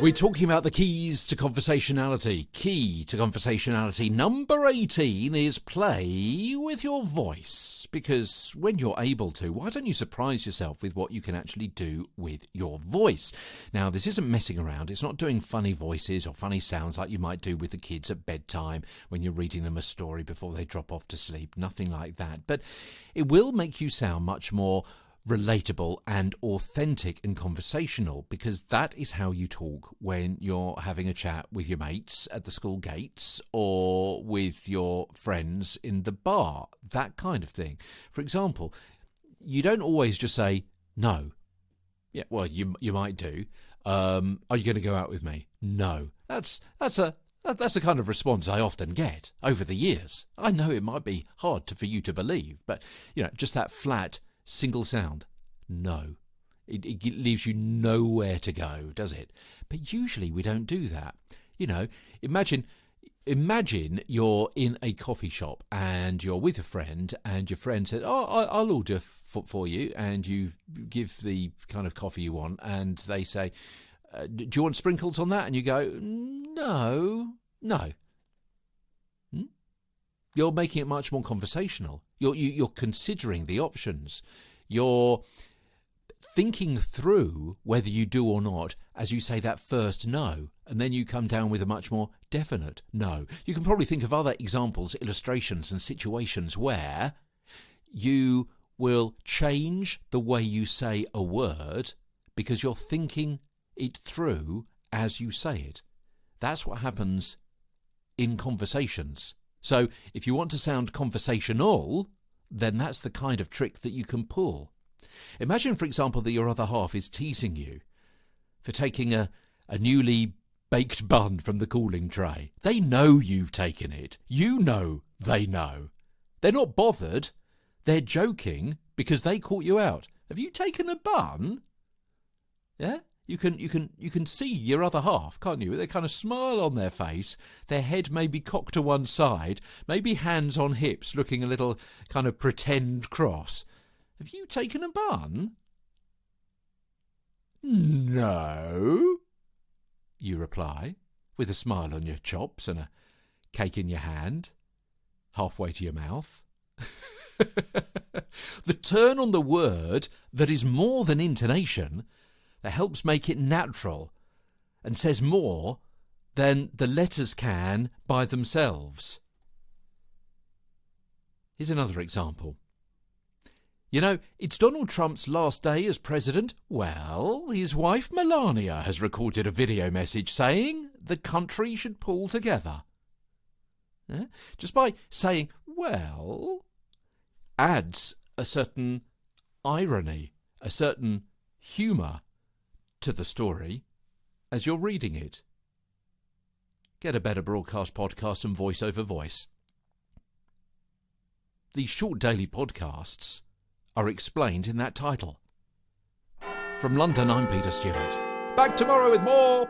We're talking about the keys to conversationality. Key to conversationality number 18 is play with your voice. Because when you're able to, why don't you surprise yourself with what you can actually do with your voice? Now, this isn't messing around. It's not doing funny voices or funny sounds like you might do with the kids at bedtime when you're reading them a story before they drop off to sleep. Nothing like that. But it will make you sound much more relatable and authentic and conversational, because that is how you talk when you're having a chat with your mates at the school gates or with your friends in the bar, that kind of thing. For example, you don't always just say no. Yeah, well, you might do. Are you going to go out with me? No. That's the kind of response I often get over the years. I know it might be hard for you to believe, but just that flat single sound, no. It leaves you nowhere to go, does it? But usually we don't do that. Imagine you're in a coffee shop and you're with a friend, and your friend said, I'll order for you, and you give the kind of coffee you want, and they say, do you want sprinkles on that? And you go, no. You're making it much more conversational. You're considering the options. You're thinking through whether you do or not as you say that first no, and then you come down with a much more definite no. You can probably think of other examples, illustrations and situations where you will change the way you say a word because you're thinking it through as you say it. That's what happens in conversations. So if you want to sound conversational, then that's the kind of trick that you can pull. Imagine, for example, that your other half is teasing you for taking a newly baked bun from the cooling tray. They know you've taken it. You know they know. They're not bothered. They're joking because they caught you out. Have you taken a bun? Yeah? You can see your other half, can't you? They kind of smile on their face, their head may be cocked to one side, maybe hands on hips, looking a little kind of pretend cross. Have you taken a bun? No, you reply, with a smile on your chops and a cake in your hand, halfway to your mouth. The turn on the word that is more than intonation, that helps make it natural and says more than the letters can by themselves. Here's another example. It's Donald Trump's last day as president. Well, his wife Melania has recorded a video message saying the country should pull together. Just by saying, well, adds a certain irony, a certain humour to the story as you're reading it. Get a better broadcast podcast and voice over voice. These short daily podcasts are explained in that title. From London, I'm Peter Stewart. Back tomorrow with more.